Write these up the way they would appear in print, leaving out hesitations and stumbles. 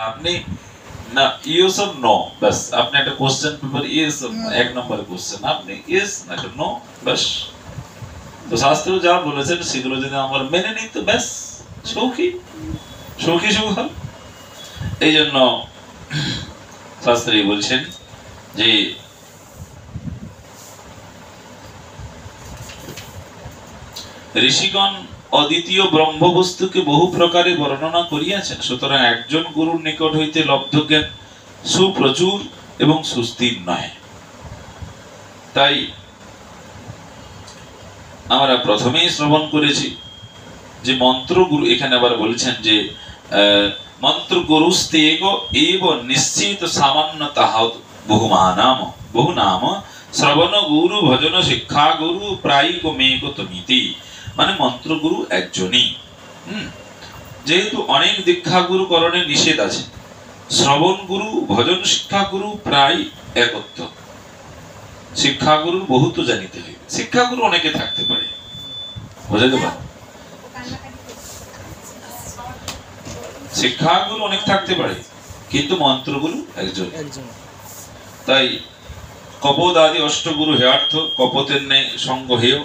আপনি না yes or no, বাস আপনি একটা question paper yes or no, এক নম্বরের কোশ্চেন আপনি ইয়েস না নো, বাস। তো শাস্ত্র যা বলেছেন সেগুলো যদি আমরা মেনে নিই তো ব্যাস সৌখী সৌখী সুখল। এই জন্য শাস্ত্রী বলছেন যে ঋষিগণ অদ্বিতীয় ব্রহ্মবস্তুকে বহু প্রকারে বর্ণনা করিয়াছেন, সুতরাং একজন গুরুর নিকট হইতে লব্ধ জ্ঞান সুপ্রচুর এবং সুস্থির নয়। তাই আমরা প্রথমেই শ্রবণ করেছি যে মন্ত্রগুরু, এখানে আবার বলছেন যে মন্ত্রগুরুস্তেগ এব নিশ্চিত সামান্যতঃ বহু নাম শ্রবণ গুরু ভজন শিক্ষা গুরু প্রায়িক মেঘ তমিতি। মানে মন্ত্রগুরু একজনই, যেহেতু অনেক দীক্ষা গুরু করণে নিষেধ আছে, শ্রবণ গুরু ভজন শিক্ষা গুরু প্রায় একত্র। শিক্ষাগুরুর বহুত জানিতে হইবে, শিক্ষাগুরু অনেকে থাকতে পারে, বুঝাতে পারে, শিক্ষাগুরু অনেক থাকতে পারে, কিন্তু মন্ত্রগুরু একজন। তাই কপোদ আদি অষ্টগুরু হেয়ার্থ, কপতের ন্যায় সঙ্গ হেয়,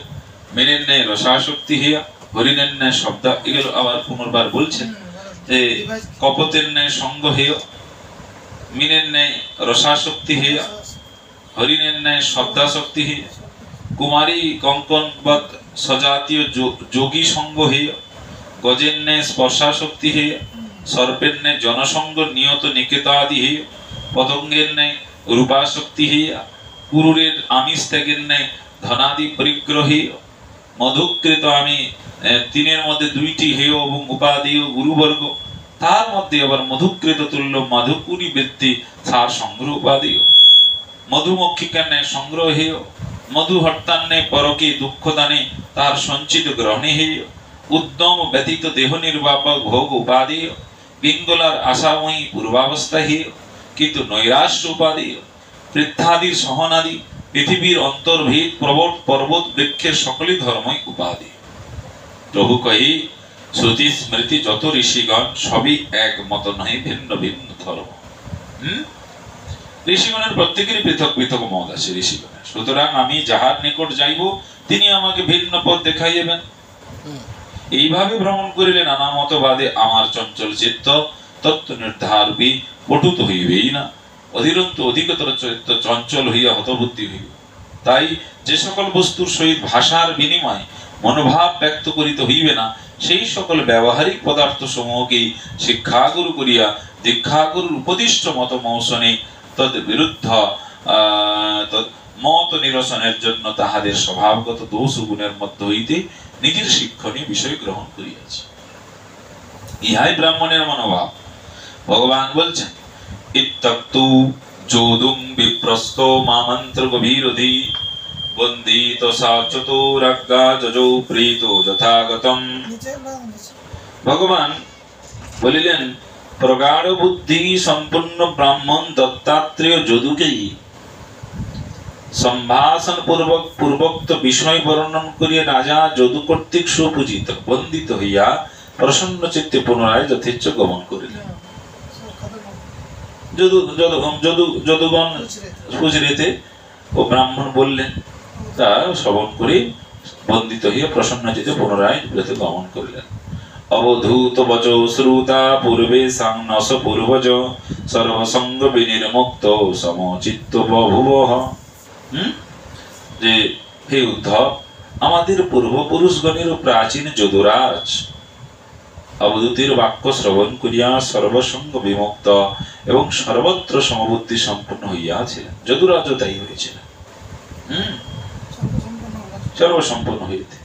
মেনের ন্যায় রসাসক্তি হেয়া, হরিণের ন্যায় শব্দ। এগুলো আবার পুনর্বার বলছেন যে কপতের ন্যায় সঙ্গ হেয়, মিনের ন্যায় রসাসক্তি হেয়া, হরিণের ন্যায় শব্দাসক্তি হেয়, কুমারী কঙ্কনবৎ সজাতীয় যোগী সঙ্গ হেয়, গজের ন্যায় স্পর্শাসক্তি হেয়, সর্পের ন্যায় জনসঙ্গ নিয়ত নিকেতাদি হেয়, পতঙ্গের ন্যায় রূপাসক্তি হেয়, কুরুরের আমিষ ত্যাগের ন্যায় ধনাদি পরিগ্রহে, মধুকৃত আমি তিনের মধ্যে দুইটি হেয় এবং উপাদেয় গুরুবর্গ, তার মধ্যে আবার মধুকৃত তুল্য মধুকুরি বৃত্তি সার সংগ্রহ উপাদেয়, মধুমক্ষিকার ন্যায় সংগ্রহ হেয়, মধু হর্তার ন্যায় পরকে দুঃখদানে তার সঞ্চিত গ্রহণে হেয়, উদ্যম ব্যতীত দেহ নির্বাপক ভোগ উপাদেয়, পিঙ্গলার আশাময়ী পূর্বাবস্থা হেয়, কিন্তু নৈরাশ্য উপাদেয়, পৃথ্বাদির সহনাদি পৃথিবীর অন্তর্ভেদ পর্বত বৃক্ষের সকলই ধর্মই উপাধি। প্রভু কহি শ্রুতি স্মৃতি যত ঋষিগণ সবই এক মত নয়, ভিন্ন ভিন্ন ধর্ম। ঋষিগণের প্রত্যেকেরই পৃথক পৃথক মত আছে ঋষিগণের, সুতরাং আমি যাহার নিকট যাইব তিনি আমাকে ভিন্ন পথ দেখাইবেন। এইভাবে ভ্রমণ করিলে নানা মতবাদে আমার চঞ্চল চিত্ত তত্ত্ব নির্ধার পটুত হইবেই না, অধিরন্ত অধিকতর চঞ্চল হইয়া হতবুদ্ধি হইবে। তাই যে সকল বস্তুর সহিত ভাষার বিনিময় মনোভাব ব্যক্ত করিতে হইবে না, সেই সকল ব্যবহারিক পদার্থ সমূহকেই শিক্ষাগুরু করিয়া দীক্ষাগুরুর উপদিষ্ট মত মৌসনে তদ বিরুদ্ধ মত নিরসনের জন্য তাহাদের স্বভাবগত দোষ গুণের মধ্য হইতে নিজের শিক্ষণীয় বিষয় গ্রহণ করিয়াছে। ইহাই ব্রাহ্মণের মনোভাব। ভগবান বলছেন ইত্যক্তু যোদুং বিপ্রস্ত মামন্ত্র গভীরধি বন্দিত সাচতুরাজ্ঞা যজৌ প্রীতো যথাগতম। ভগবান বলিলেন প্রগাঢ় বুদ্ধি সম্পন্ন ব্রাহ্মণ দত্তাত্রেয় যদুকেই সম্ভাষণ পূর্বক্ত বিষয় বর্ণন করিয়া রাজা যদু কর্তৃক সুপূজিত বন্দিত হইয়া প্রসন্ন চিত্তে পুনরায় যথেচ্ছ গমন করিলেন। যদুগণ সুচরিতে ও ব্রাহ্মণ বললেন, তা শ্রবণ করে বন্দিত হইয়া প্রসন্ন চিত্তে পুনরায় গমন করিলেন। অবধূত বচ শ্রুতা পূর্বে সাংনস পূর্বজ সর্বসঙ্গ বিনির্মুক্ত সমচিত্ত বভুবঃ। যে হে উদ্ধব, আমাদের পূর্বপুরুষগণের প্রাচীন যদুরাজ অবধূতির বাক্য শ্রবণ করিয়া সর্বসঙ্গ বিমুক্ত এবং সর্বত্র সমবুদ্ধি সম্পন্ন হইয়াছিলেন। যদুরাজ তাই হয়েছিলেন, সর্বসম্পন্ন হইতে।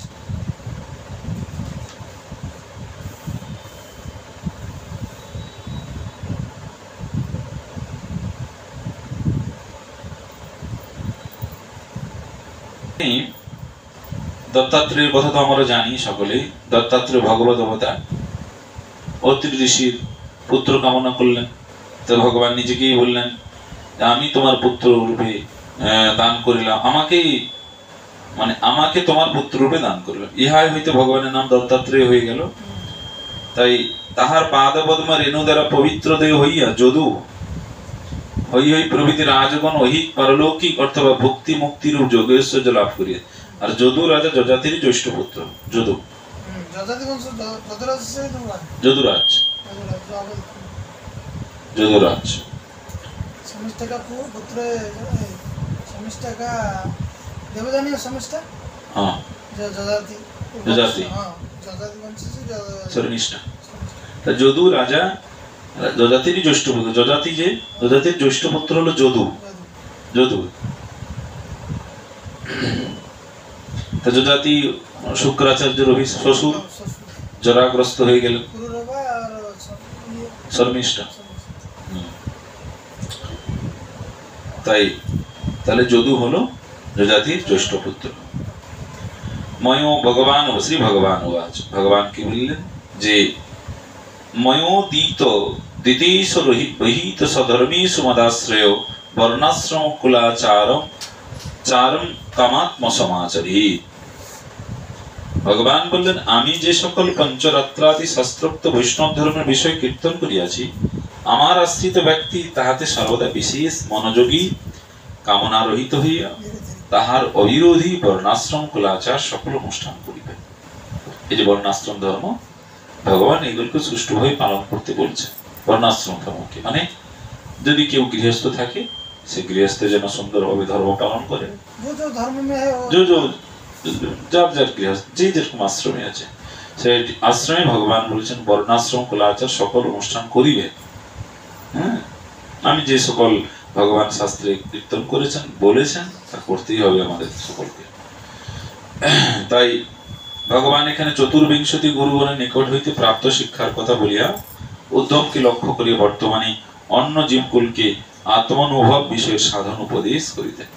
দত্তাত্রেয়ের কথা তো আমরা জানি সকলেই। দত্তাত্রেয় ভগবত অবতার, অত্রি ঋষির পুত্র কামনা করলেন। তো ভগবান নিজেকেই বললেন, আমি তোমার পুত্র রূপে দান করিলাম, আমাকে তোমার পুত্র রূপে দান করিলাম। ইহাই হইতে ভগবানের নাম দত্তাত্রেয় হয়ে গেল। তাই তাহার পাদপদ্ম রেণু দ্বারা পবিত্র দেহ হইয়া যদু হই হই প্রভৃতি রাজগণ ঐহিক পারলৌকিক অথবা ভক্তি মুক্তির যোগেশ্বর্য লাভ করিয়া। আর যদু রাজা যজাতির জ্যৈষ্ঠ পুত্র। যদু যদুরাজ যদুরাজ যদু রাজা যজাতির জ্যৈষ্ঠ পুত্র। যজাতির জ্যৈষ্ঠ পুত্র হলো যদু। যদু যজাতি শুক্রাচার্যের শ্বশুর জরাগ্রস্ত হয়ে গেলেন শর্মিষ্ঠা। তাহলে যদু হলো যজাতির জ্যৈষ্ঠ পুত্র। ময়ো ভগবান শ্রী ভগবান ওয়াচ, ভগবান কি বললেন যে ময়োদিত দিতেশ রহিত সধর্মেশ মদাশ্রয় বর্ণাশ্রম কুলাচারম চারম কামাত্ম সমাচারী। ভগবান বললেন আমি যে সকল পঞ্চরাত্রাদি শাস্ত্রোক্ত বৈষ্ণব ধর্মের বিষয় কীর্তন করিয়াছি, আমার আশ্রিত ব্যক্তি তাহাতে সর্বদা বিশেষ মনোযোগী কামনা রহিত হইয়া তাহার অবিরোধী বর্ণাশ্রম কুলাচার সকল অনুষ্ঠান করিবে। এই যে বর্ণাশ্রম ধর্ম, ভগবান এগুলোকে সুষ্ঠুভাবে পালন করতে বলছেন। বর্ণাশ্রম ধর্মকে মানে যদি কেউ গৃহস্থ থাকে সে গৃহস্থ যেন সুন্দরভাবে ধর্ম পালন করে, যার যার গৃহস্থ যে যেরকম আশ্রমে আছে সে আশ্রমে ভগবান বলছেন বর্ণাশ্রম কুলাচার সকল অনুষ্ঠান করিবে। হ্যাঁ, আমি যে সকল ভগবান শাস্ত্রে কীর্তন করেছেন বলেছেন তা করতেই হবে আমাদের সকলকে। তাই ভগবান এখানে চতুর্বিংশতি গুরুগণের নিকট হইতে প্রাপ্ত শিক্ষার কথা বলিয়া উদ্ধবকে লক্ষ্য করিয়া বর্তমানে অন্য জীবকুলকে আত্মানুভব বিষয়ের সাধন উপদেশ করিতেন।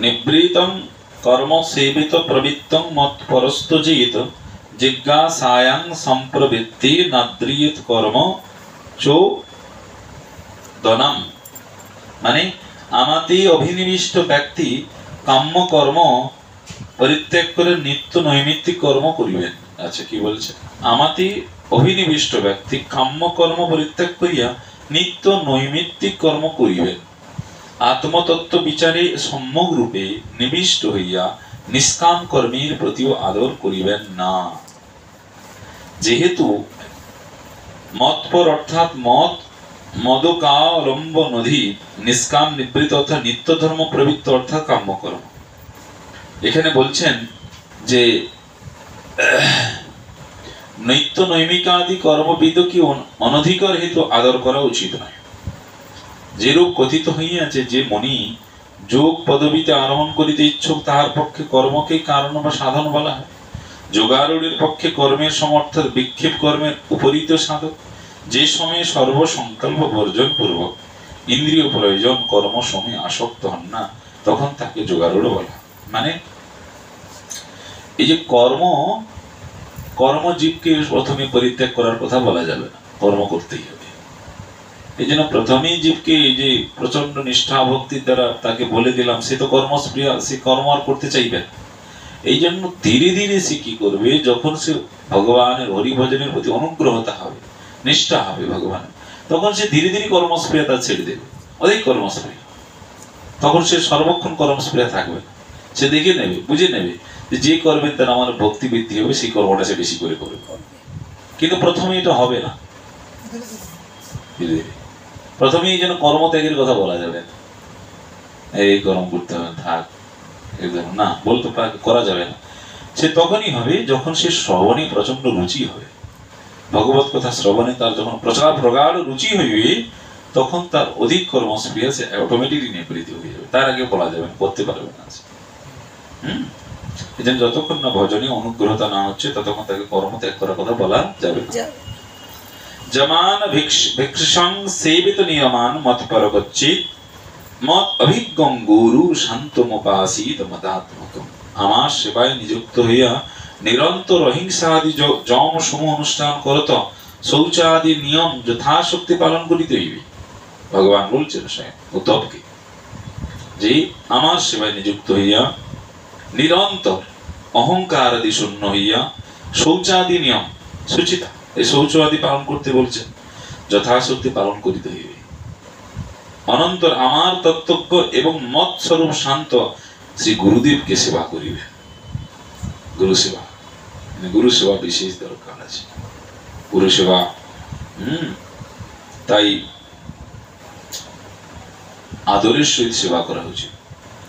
নিবৃতং কর্ম সেবিত প্রবৃত্তং মত পরস্তজিত জিজ্ঞাসায়াং সম্প্রবৃত্তি নাদ্রিয়ত কর্ম চোদনম। মানে আমাতে অভিনিবিষ্ট ব্যক্তি কাম্য কর্ম পরিত্যাগ করে নিত্য নৈমিত্তিক কর্ম করিবেন। আচ্ছা কি বলছে? আমাতে অভিনিবিষ্ট ব্যক্তি কাম্য কর্ম পরিত্যাগ করিয়া নিত্য নৈমিত্তিক কর্ম করিবেন। আত্মতত্ত্ব বিচারে সম্যক রূপে নিবিষ্ট হইয়া নিষ্কাম কর্মের প্রতিও আদর করিবেন না। যেহেতু মৎপর অর্থাৎ মদকালম্বনধি নিষ্কাম নিবৃত অর্থাৎ নিত্য ধর্ম প্রবৃত্ত অর্থাৎ কাম্যকর্ম। এখানে বলছেন যে নিত্য নৈমিকাদি কর্মবিদ কি অনধিকার হেতু আদর করা উচিত নয়। যেরূপ কথিত হইয়াছে যে মনি যোগ পদবীতে আরোহণ করিতে ইচ্ছুক তাহার পক্ষে কর্মকে কারণ বা সাধন বলা হয়। যোগারূঢ়ের পক্ষে কর্মের সমর্থক বিক্ষেপ কর্মের উপরিত সাধক। যে সময়ে সর্বসংকল্প বর্জন পূর্বক ইন্দ্রিয় প্রয়োজন কর্ম সময়ে আসক্ত হন না, তখন তাকে যোগারূঢ় বলা। মানে এই যে কর্মজীবকে প্রথমে পরিত্যাগ করার কথা বলা যাবে না, কর্ম করতেই হবে। এই জন্য প্রথমেই জীবকে এই যে প্রচন্ড নিষ্ঠা ভক্তির দ্বারা তাকে বলে দিলাম, সে তো কর্মস্প্রিয়া, সে কর্ম আর করতে চাইবে না। এই জন্য ধীরে ধীরে সে কি করবে, যখন সে ভগবানের হরিভজনের প্রতি অনুগ্রহতা হবে, নিষ্ঠা হবে ভগবানের, তখন সে ধীরে ধীরে কর্মস্প্রিয়তা ছেড়ে দেবে, অধিক কর্মস্প্রিয়। তখন সে সর্বক্ষণ কর্মস্প্রিয়া থাকবে না। সে দেখে নেবে, বুঝে নেবে যে কর্মের দ্বারা আমার ভক্তি বৃদ্ধি হবে সেই কর্মটা সে বেশি করে করবে। কিন্তু প্রথমে এটা হবে না, ধীরে ধীরে। প্রথমে এই জন্য কর্মত্যাগের কথা বলা যাবে না, এই কর্ম করতে হবে থাক, না বলতে করা যাবে না। সে তখনই হবে যখন সে শ্রবণে প্রচন্ড রুচি হবে, ভগবত কথা শ্রবণে তার যখন প্রগাঢ় রুচি হইবে, তখন তার অধিক কর্মস্প্রিয়া সে অটোমেটিকলি নিবৃত্তি হয়ে যাবে। তার আগে বলা যাবে না, করতে পারবে না। এই জন্য যতক্ষণ না ভজনে অনুগ্রহতা না হচ্ছে ততক্ষণ তাকে কর্ম ত্যাগ করার কথা বলা যাবে না। জমান ভিক্ষুসং সেবিত নিয়মান মত পরগচ্ছিত মত অভিজ্ঞং গুরু শান্তমুপাসীত মদাত্মকম। আমার সেবায় নিযুক্ত হইয়া নিরন্তর অহিংসা আদি যম সমূহ অনুষ্ঠান করত শৌচাদি নিয়ম যথাশক্তি পালন করিতে হইবে। ভগবান বলছেন স্বয়ং উদ্ধবকে যে আমার সেবায় নিযুক্ত হইয়া নিরন্তর অহংকার আদি শূন্য হইয়া শৌচাদি নিয়ম সুচিতা এই শৌচ আদি পালন করতে বলছেন, যথাশক্তি পালন করিতে হইবে। অনন্তর আমার তত্ত্বজ্ঞ এবং মত স্বরূপ শান্ত শ্রী গুরুদেবকে সেবা করিবে। গুরু সেবা, গুরু সেবা বিশেষ দরকার আছে, গুরু সেবা। তাই আদরের সহিত সেবা করা উচিত,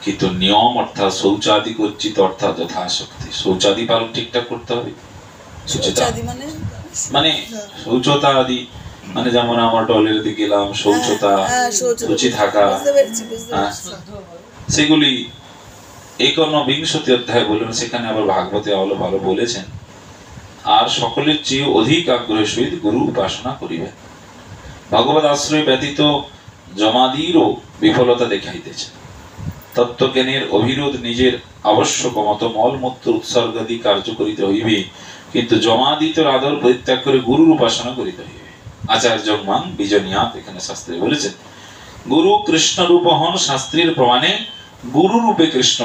কিন্তু নিয়ম অর্থাৎ শৌচাদি করছি তো অর্থাৎ যথাশক্তি শৌচাদি পালন ঠিকঠাক করতে হবে। মানে শৌচতা আদি মানে যেমন আমার টয়লেটে গেলাম, শৌচতা শুচি থাকা, সেগুলি 51 অধ্যায় বললেন, সেখানে আবার ভাগবতে ভালো বলেছেন। আর সকলের চেয়ে অধিক আগ্রহের সহিত গুরু উপাসনা করিবেন। ভগবত আশ্রয় ব্যতীত জমাদিরও বিফলতা দেখাইতেছে। তত্ত্বজ্ঞানের অভিরোধ নিজের আবশ্যক মত মলমূত্র উৎসর্গাদি কার্য করিতে হইবে, কিন্তু জমাদিতর আদর পরিত্যাগ করে গুরুর উপাসনা করিতে হইবে। আচার্য মান বিজনিয়াত এখানে শাস্ত্রে বলেছেন, গুরু কৃষ্ণ রূপ হন শাস্ত্রের প্রমাণে, গুরু রূপে কৃষ্ণ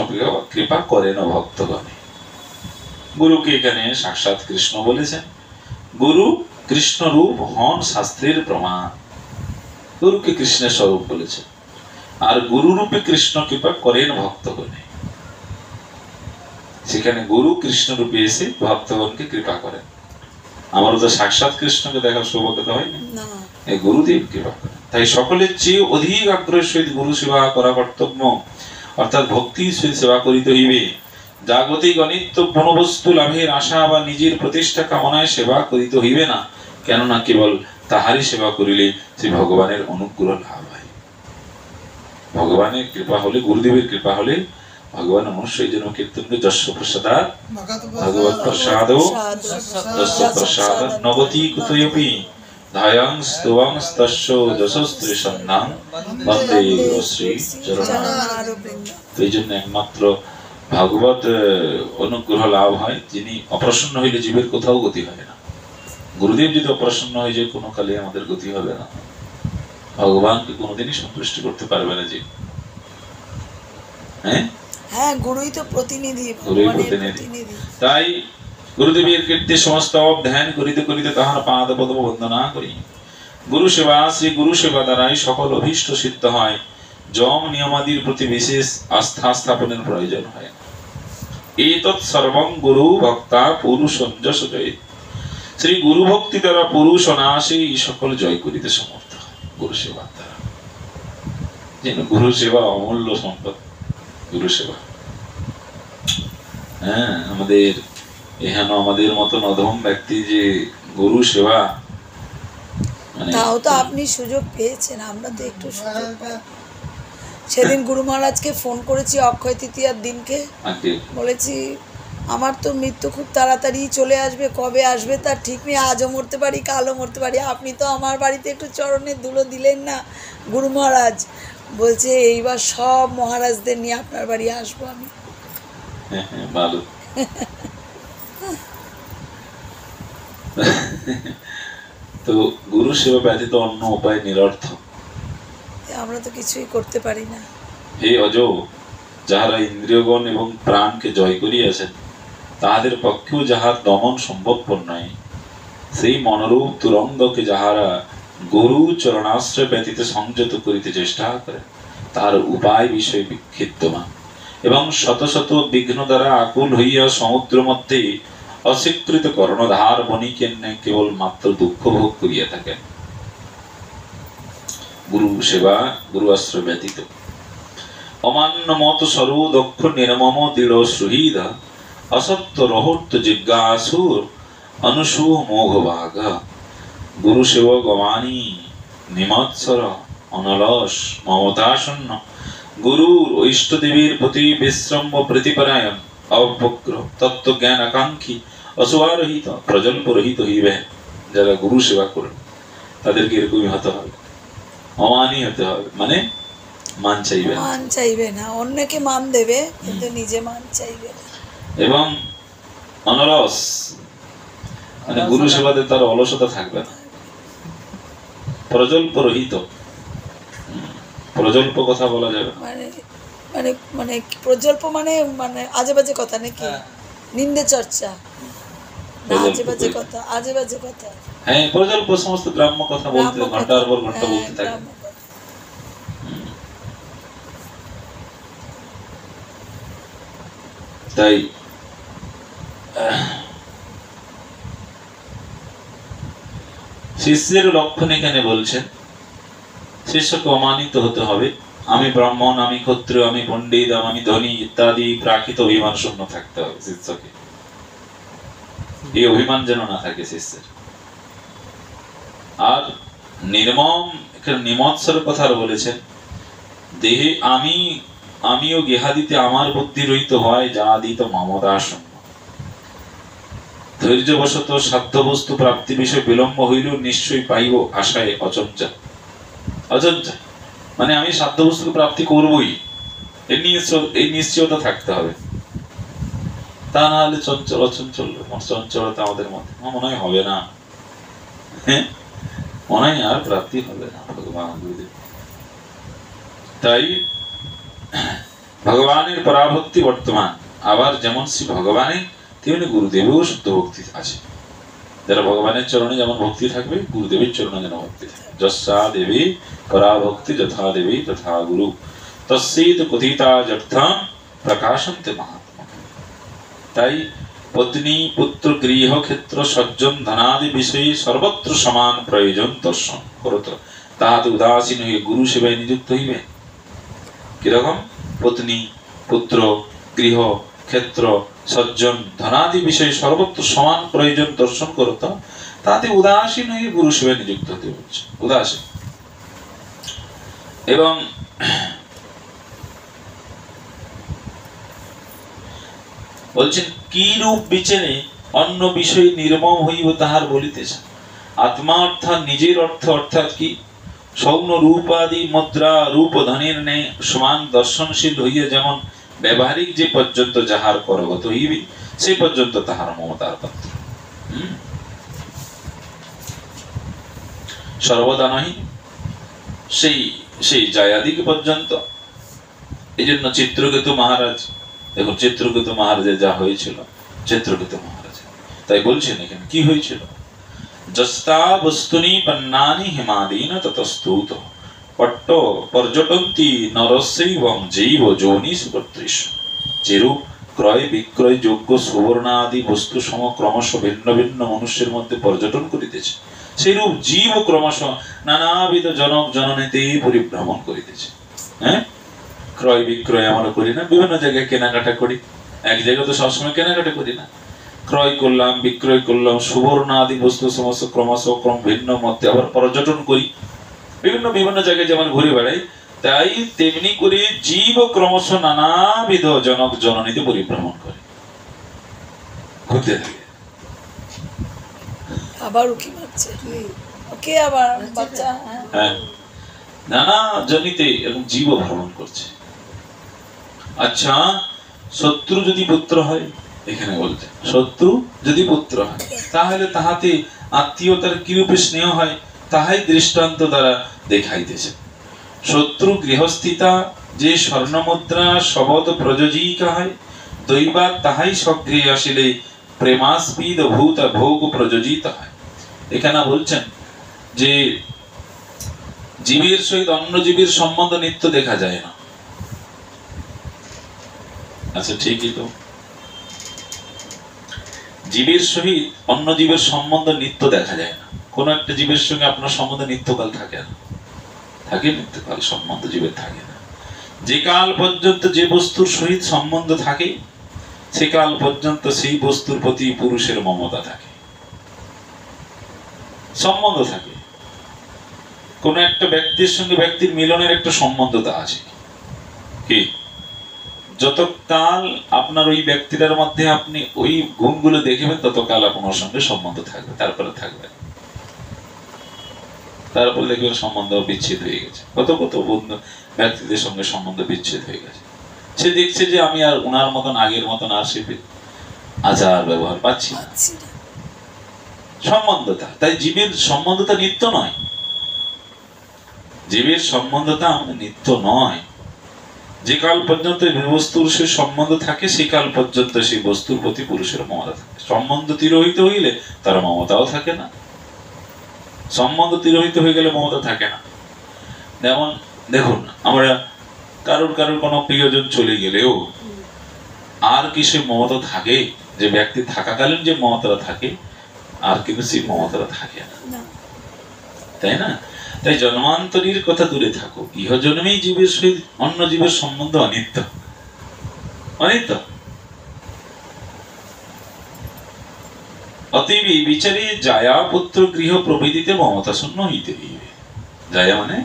কৃপা করেন ভক্তগণে। গুরুকে এখানে সাক্ষাৎ কৃষ্ণ বলেছেন, গুরু কৃষ্ণ রূপ হন শাস্ত্রের প্রমাণ, গুরুকে কৃষ্ণের স্বরূপ বলেছেন। আর গুরু রূপে কৃষ্ণ কৃপা করেন ভক্তগণে, সেখানে গুরু কৃষ্ণ রূপে এসে ভক্তগণকে কৃপা করেন। আমারও তো সাক্ষাৎ কৃষ্ণকে দেখার সৌভাগ্য হয় না, এই গুরুদেব কৃপা করেন। তাই সকলের চেয়ে অধিক আগ্রহের সহিত গুরু সেবা করা কর্তব্য, অর্থাৎ ভক্তির সহিত সেবা করিতে হইবে। জাগতিক অনিত্য কোন বস্তু লাভের আশা বা নিজের প্রতিষ্ঠা কামনায় সেবা করিতে হইবে না, কেননা কেবল তাহারই সেবা করিলে শ্রী ভগবানের অনুগ্রহ লাভ হয়। ভগবানের কৃপা হলে, গুরুদেবের কৃপা হলে ভগবান মনুষ্য জন্য কীর্তন যস্য প্রসাদাৎ ভগবৎ প্রসাদো যস্য প্রসাদাৎ নবতি কুতয়পি ধায়াং স্তবং তস্য যশস্ত্রী সন্ধান বন্দে শ্রী চরণারবিন্দ। এই জন্য একমাত্র ভাগবত অনুগ্রহ লাভ হয়, যিনি অপ্রসন্ন হইলে জীবের কোথাও গতি হয় না। গুরুদেব যদি অপ্রসন্ন হয়ে যায়, কোনো কালে আমাদের গতি হবে না, ভগবানকে কোনোদিনই সন্তুষ্ট করতে পারবে না জীব। হ্যাঁ, গুরুই তো প্রতিনিধি, তাই গুরুদেবের কীর্তি সমস্ত ধ্যান করিতে করিতে তাহার পাদ পদ্ম বন্দনা করি। গুরু সেবা, শ্রী গুরু সেবা দ্বারাই সকল অভীষ্ট সিদ্ধ হয়। যম নিয়মাদির প্রতি বিশেষ আস্থা স্থাপনের প্রয়োজন হয়। এতৎ সর্বং গুরু ভক্তা পুরুষঞ্জস জয়। শ্রী গুরু ভক্তি দ্বারা পুরুষ অনায়াসে এই সকল জয় করিতে সমর্থ হয়। গুরু সেবা দ্বারা, যেন গুরু সেবা অমূল্য সম্পদ। গুরু সেবা, হ্যাঁ, আমাদের এখানে আমাদের মতন অধম ব্যক্তি যে গুরু সেবা, মানে তাও তো আপনি সুযোগ পেয়েছেন, আমরা তো একটু সুযোগ পাই। সেদিন গুরু মহারাজকে ফোন করেছি অক্ষয় তৃতীয়ার দিনকে, বলেছি আমার তো মৃত্যু খুব তাড়াতাড়ি চলে আসবে, কবে আসবে তার ঠিক নেই, আজও মরতে পারি, কালও মরতে পারি, আপনি তো আমার বাড়িতে একটু চরণের ধুলো দিলেন না গুরু মহারাজ। বলছে এইবার সব মহারাজদের নিয়ে আপনার বাড়ি আসবো আমি। ভালো। তো গুরু সেবা ব্যতীত অন্য উপায় নিরর্থক, আমরা তো কিছুই করতে পারি না। হে অজ, যাহারা ইন্দ্রিয়গণ এবং প্রাণকে জয় করিয়াছেন, তাহাদের পক্ষেও যাহার দমন সম্ভবপর নয়, সেই মনোরূপ তুরঙ্গকে যাহারা গুরু চরণাশ্রয় ব্যতীত সংযত করিতে চেষ্টা করে, তার উপায় বিষয়ে বিক্ষিপ্তমান এবং শত শত বিঘ্ন দ্বারা আকুল হইয়া সমুদ্র মধ্যে অস্বীকৃত কর্ণধার বণিকের ন্যায় কেবল মাত্র দুঃখ ভোগ করিয়া থাকেন। গুরু সেবা, গুরু আশ্রয় ব্যতীত অমান্য মত সর্ব দক্ষ নির্মম দৃঢ় সুহৃদ অসত্য রহত্য জিজ্ঞাসুর অনুসু মোঘ বাঘ। গুরু সেবক অমানি নিমৎসর অনলস মমতাশূন্য, গুরুর ইষ্টদেবীর প্রতি বিশ্রম্ভ প্রীতিপরায়ণ অবগ্র তত্ত্বজ্ঞান আকাঙ্ক্ষী অসুয়ারহিত প্রজল্প রহিত হইবে। যারা গুরু সেবা করেন তাদেরকে এরকমই হতে হবে, অমানি হতে হবে, মানে মান চাইবে, মান চাইবে না, অন্যকে মান দেবে কিন্তু নিজে মান চাইবে না। এবং অনরস, মানে গুরু সেবাতে তার অলসতা থাকবে না। প্রজল্প রহিত, প্রজল্প কথা বলা যাবে মানে মানে মানে প্রজল্প মানে মানে আজে বাজে কথা নাকি? নিন্দে চর্চা না, আজে বাজে কথা, আজে বাজে কথা। হ্যাঁ, প্রজল্প সমস্ত গ্রাম্য কথা বলতে, ঘন্টার পর ঘন্টা বলতে থাকে। তাই শিষ্যের লক্ষণ এখানে বলছেন, শিষ্যকে অমানিত হতে হবে। আমি ব্রাহ্মণ, আমি ক্ষত্রিয়, আমি পণ্ডিত, আমি ধনী ইত্যাদি প্রাকৃত অভিমান শূন্য থাকতে হবে শিষ্যকে। এই অভিমান যেন না থাকে শিষ্যের। আর নির্মম, নিমৎসর কথা বলেছেন, দেহে আমিও গেহাদিতে আমার বুদ্ধি রহিত হয়, যা দিত মমদাসন্ন। ধৈর্যবশত সাধ্য বস্তু প্রাপ্তি বিষয়ে বিলম্ব হইলেও নিশ্চয়ই পাইব আশায় অচঞ্চল। অচঞ্চল মানে আমি সাধ্য বস্তু প্রাপ্তি করবই, এই নিশ্চয়তা থাকতে হবে। তা না হলে চঞ্চল, অচঞ্চল চঞ্চলতা আমাদের মধ্যে মনে হয় হবে না, হ্যাঁ মনে হয় আর প্রাপ্তি হবে না ভগবান গুরুদেব। তাই ভগবানের পরাভক্তি বর্তমান, আবার যেমন শ্রী ভগবানের তেমনি গুরুদেবেও শুদ্ধ ভক্তি আছে। যারা ভগবানের চরণে যেমন ভক্তি থাকবে, গুরুদেবের চরণে যেন ভক্তি থাকবে। যস্যা দেবী পরাভক্তি যথা দেবী তথা গুরু, তস্যেত কথিতাযর্থম প্রকাশন্তে মহাত্মা। তাই পত্নী পুত্র গৃহ ক্ষেত্র সজ্জন ধনাদি বিষয়ে সর্বত্র সমান প্রয়োজন দর্শন করত, তাহাতে উদাসীন হয়ে গুরু সেবায় নিযুক্ত হইবে। কিরকম? পত্নী পুত্র গৃহ ক্ষেত্র সজ্জন ধনাদি বিষয়ে সর্বত্র সমান প্রয়োজন দর্শন করত, তাতে উদাসীন হয়ে গুরু সেবায় নিযুক্ত হতে বলছে। উদাসীন। এবং বলছেন কি রূপ বিচেনে অন্য বিষয় নির্মম হইব তাহার বলিতেছে। আত্মা অর্থাৎ নিজের অর্থ, অর্থাৎ কি সৌন রূপাদি মুদ্রা রূপ ধনের ন্যায় সমান দর্শনশীল হইয়া যেমন ব্যবহারিক যে পর্যন্ত যাহার করগত হইবে, সে পর্যন্ত তাহার মমতার পাত্র। সর্বদা নহি, সেই জায়াদিক পর্যন্ত। এই জন্য চিত্রকেতু মহারাজ, দেখুন চিত্রকেতু মহারাজের যা হয়েছিল, চিত্রকেতু মহারাজ তাই বলছেন এখানে কি হয়েছিল। যস্তা বস্তুনি পন্নানি হিমাদীন ততস্তুত পট্ট পর্যটন্তি নরস্যৈবং জৈব যোনি সুপত্রিশ। যেরূপ ক্রয় বিক্রয় যোগ্য সুবর্ণাদি বস্তু সম ক্রমশ ভিন্ন ভিন্ন মনুষ্যের মধ্যে পর্যটন করিতেছে, সেইরূপ জীব ক্রমশ নানাবিধ জনক জননীতে পরিভ্রমণ করিতেছে। হ্যাঁ, ক্রয় বিক্রয় আমরা করি না, বিভিন্ন জায়গায় কেনাকাটা করি, এক জায়গায় তো সবসময় কেনাকাটা করি না। ক্রয় করলাম, বিক্রয় করলাম, সুবর্ণ আদি বস্তু সমস্ত ক্রমশ ক্রম ভিন্ন মধ্যে আবার পর্যটন করি, বিভিন্ন বিভিন্ন জায়গায় যেমন ঘুরে বেড়াই, তাই তেমনি করে জীব ক্রমশ নানাবিধ জনক জননীতে পরিভ্রমণ করে, ঘুরতে থাকে। আবার উকি মারছে, ওকে আবার বাচ্চা, হ্যাঁ, নানা জনিতে এরকম জীব ভ্রমণ করছে। আচ্ছা, শত্রু যদি পুত্র হয়, এখানে বলতে শত্রু যদি পুত্র হয়, তাহলে তাহাতে আত্মীয়তার কিরূপে স্নেহ হয় তাহাই দৃষ্টান্ত দ্বারা দেখাইতেছে। শত্রু গৃহস্থিতা যে স্বর্ণমুদ্রা শবদ প্রযোজিকা হয়, দৈবাৎ তাহাই সগৃহে আসিলে প্রেমাস্পীদ ভূত ভোগ প্রযোজিত হয়। এখানে বলছেন যে জীবের সহিত অন্য জীবের সম্বন্ধ নিত্য দেখা যায় না। আচ্ছা ঠিকই তো, জীবের সহিত অন্য জীবের সম্বন্ধ নিত্য দেখা যায় না। কোন একটা জীবের সঙ্গে আপনার সম্বন্ধ নিত্যকাল থাকে না, থাকে নিত্যকাল সম্বন্ধ জীবের থাকে না। যে কাল পর্যন্ত যে বস্তুর সহিত সম্বন্ধ থাকে, সে কাল পর্যন্ত সেই বস্তুর প্রতি পুরুষের মমতা থাকে, সম্বন্ধ থাকে। কোন একটা ব্যক্তির সঙ্গে ব্যক্তির মিলনের একটা সম্বন্ধতা আছে কি, যতকাল আপনার ওই ব্যক্তিটার মধ্যে আপনি ওই গুণগুলো দেখবেন, ততকাল আপনার সঙ্গে সম্বন্ধ থাকবে, তারপরে থাকবে, তারপর দেখবেন সম্বন্ধ বিচ্ছেদ হয়ে গেছে। কত কত বন্ধু ব্যক্তিদের সঙ্গে সম্বন্ধ বিচ্ছেদ হয়ে গেছে। সে দেখছে যে আমি আর ওনার মতন আগের মতন আর সে আচার ব্যবহার পাচ্ছি না, সম্বন্ধতা। তাই জীবের সম্বন্ধতা নিত্য নয়, জীবের সম্বন্ধতা আমাদের নিত্য নয়। যে কাল পর্যন্ত বস্তুর সে সম্বন্ধ থাকে, সেই কাল পর্যন্ত সেই বস্তুর প্রতি পুরুষের মমতা থাকে। সম্বন্ধ তিরোহিত হইলে তার মমতাও থাকে না, সম্বন্ধ তিরোহিত হয়ে গেলে মমতা থাকে না। যেমন দেখুন, আমরা কারোর কোনো প্রিয়জন চলে গেলেও আর কি সে মমতা থাকে? যে ব্যক্তি থাকাকালীন যে মমতাটা থাকে, আর কিন্তু সেই মমতাটা থাকে না, তাই না? তাই জন্মান্তরীর কথা দূরে থাকো, ইহজন্মেই জীবের সহিত অন্য জীবের সম্বন্ধ অনিত্য, অনিত্য। অতএব এই বিচারে জায়া পুত্র গৃহ প্রভৃতিতে মমতা শূন্য হইতে হইবে। জায়া মানে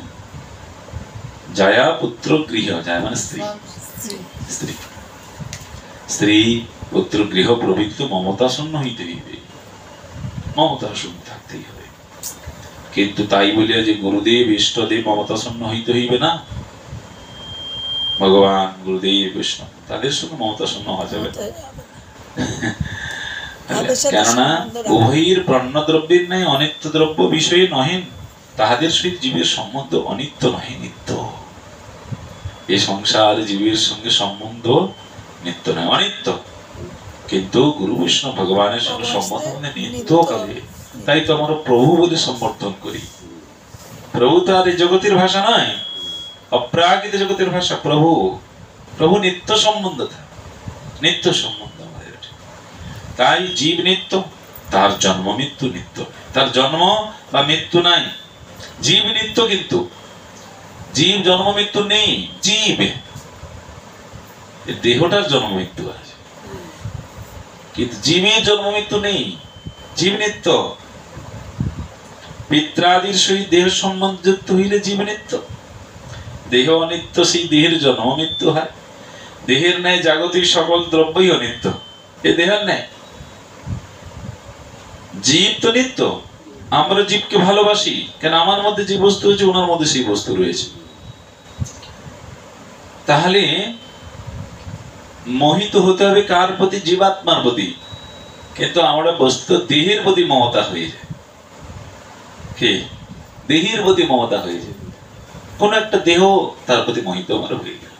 জায়া পুত্র গৃহ, জায়া মানে স্ত্রী, স্ত্রী স্ত্রী পুত্র গৃহ প্রভৃতি মমতা শূন্য হইতে হইবে, মমতা শূন্য থাকতেই হবে। কিন্তু তাই বলিয়া যে গুরুদেব ইষ্টদেব মমতা শূন্য হইতে হইবে না। ভগবান গুরুদেব বৈষ্ণব তাদের সঙ্গে মমতা শূন্য হওয়া যাবে, কেননা উভয়ের প্রাণদ্রব্যের ন্যায় অনিত্য দ্রব্য বিষয়ে নহেন, তাহাদের সহিত জীবের সম্বন্ধ অনিত্য নহে নিত্য। এই সংসার জীবের সঙ্গে সম্বন্ধ নিত্য নয়, অনিত্য। কিন্তু গুরু বৈষ্ণব ভগবানের সঙ্গে সম্বন্ধ মানে নিত্য কালে। তাই তো আমরা প্রভু বলে সম্বোধন করি। প্রভু তো আর এই জগতের ভাষা নয়, অপ্রাকৃত জগতের ভাষা প্রভু। প্রভু নিত্য সম্বন্ধ, নিত্য সম্বন্ধ আমাদের। তাই জীব নিত্য, তার জন্ম মৃত্যু নিত্য। তার জন্ম বা মৃত্যু নাই, জীব নিত্য। কিন্তু জীব জন্ম মৃত্যু নেই, জীব দেহটার জন্ম মৃত্যু আছে, কিন্তু জীবের জন্ম মৃত্যু নেই, জীব নিত্য। পিত্রাদির সহিত দেহ সম্বন্ধ যুক্ত হইলে জীব নিত্য, দেহ অনিত্য, সেই দেহের জন্ম মৃত্যু হয়। দেহের ন্যায় জাগতিক সকল দ্রব্যই অনিত্য, এ দেহের ন্যায়। জীব তো নিত্য। আমরা জীবকে ভালোবাসি কেন? আমার মধ্যে যে বস্তু রয়েছে ওনার মধ্যে সেই বস্তু রয়েছে। তাহলে মোহিত হতে হবে কার প্রতি? জীবাত্মার প্রতি। কিন্তু আমরা বস্তু দেহের প্রতি মমতা হয়ে যায়, কি দেহের প্রতি মমতা হয়ে যায়। কোন একটা দেহ তার প্রতি মোহিত আমার হয়ে গেল,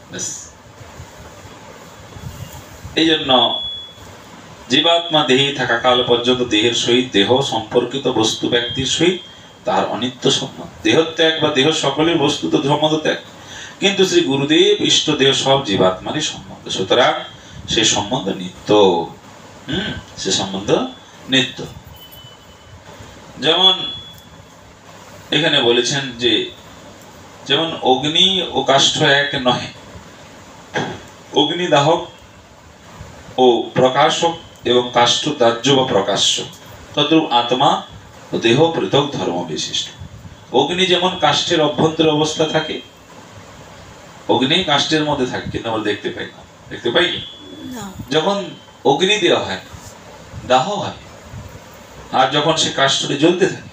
এই জন্য জীবাত্মা দেহে থাকা কাল পর্যন্ত দেহের সহিত দেহ সম্পর্কিত বস্তু ব্যক্তির সহিত তার অনিত্য সম্বন্ধ। দেহ ত্যাগ বা দেহ সকলের বস্তু তো সম্বন্ধ ত্যাগ, কিন্তু শ্রী গুরুদেব ইষ্ট দেহ সব জীবাত্মারই সম্বন্ধ। সুতরাং সে সম্বন্ধ নিত্য, সে সম্বন্ধ নিত্য। যেমন এখানে বলেছেন যে যেমন অগ্নি ও কাষ্ঠ এক নহে, অগ্নিদাহক ও প্রকাশক এবং কাষ্ঠ দাহ্য বা প্রকাশ্য, তদ্রূপ আত্মা ও দেহ পৃথক ধর্ম বিশিষ্ট। অগ্নি যেমন কাষ্ঠের অভ্যন্তরে অবস্থা থাকে, অগ্নি কাষ্ঠের মধ্যে থাকে, কিন্তু আমরা দেখতে পাই না, দেখতে পাই কি? যখন অগ্নি দেওয়া হয় দাহ হয়, আর যখন সে কাষ্ঠে জ্বলতে থাকে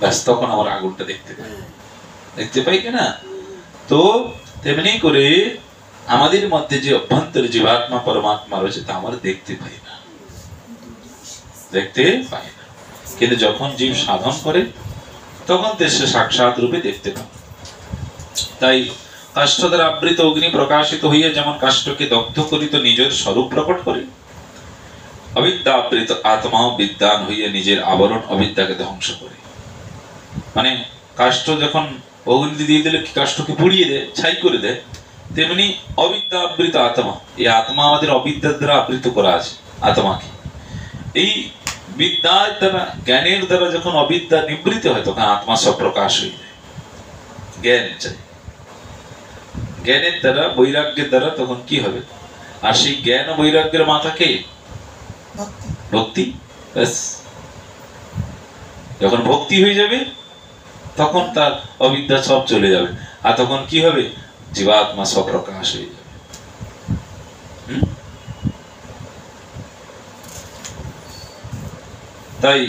ব্যাস তখন আমার আগুনটা দেখতে পাই, দেখতে পাই কিনা? তো তেমনি করে আমাদের মধ্যে যে অভ্যন্তরে জীবাত্মা পরমাত্মা রয়েছে তা আমরা দেখতে পাই না, দেখতে পাই না। কিন্তু যখন জীব সাধন করে তখন সে সাক্ষাৎ রূপে দেখতে পায়। তাই কাষ্ঠ দ্বারা আবৃত অগ্নি প্রকাশিত হইয়া যেমন কাষ্ঠকে দগ্ধ করিত নিজের স্বরূপ প্রকট করে, অবিদ্যা আবৃত আত্মাও বিদ্যান হইয়া নিজের আবরণ অবিদ্যাকে ধ্বংস করে। মানে কাষ্ঠ যখন অগ্নি দিয়ে দিলে কাষ্ঠকে পুড়িয়ে দেয়, ছাই করে দেয়, তেমনি অবিদ্যা আবৃত আত্মা, এই আত্মা আমাদের অবিদ্যার দ্বারা আবৃত করা আছে। আত্মাকে এই বিদ্যার দ্বারা, জ্ঞানের দ্বারা যখন অবিদ্যা নিবৃত হয় তখন আত্মা সব প্রকাশ হয়ে যায়। জ্ঞান চাই, জ্ঞানের দ্বারা, বৈরাগ্যের দ্বারা তখন কি হবে? আর সেই জ্ঞান ও বৈরাগ্যের মাথাকে ভক্তি। যখন ভক্তি হয়ে যাবে তখন তার অবিদ্যা সব চলে যাবে, আর তখন কি হবে? জীবাত্মা সব প্রকাশ হয়ে যাবে। তাই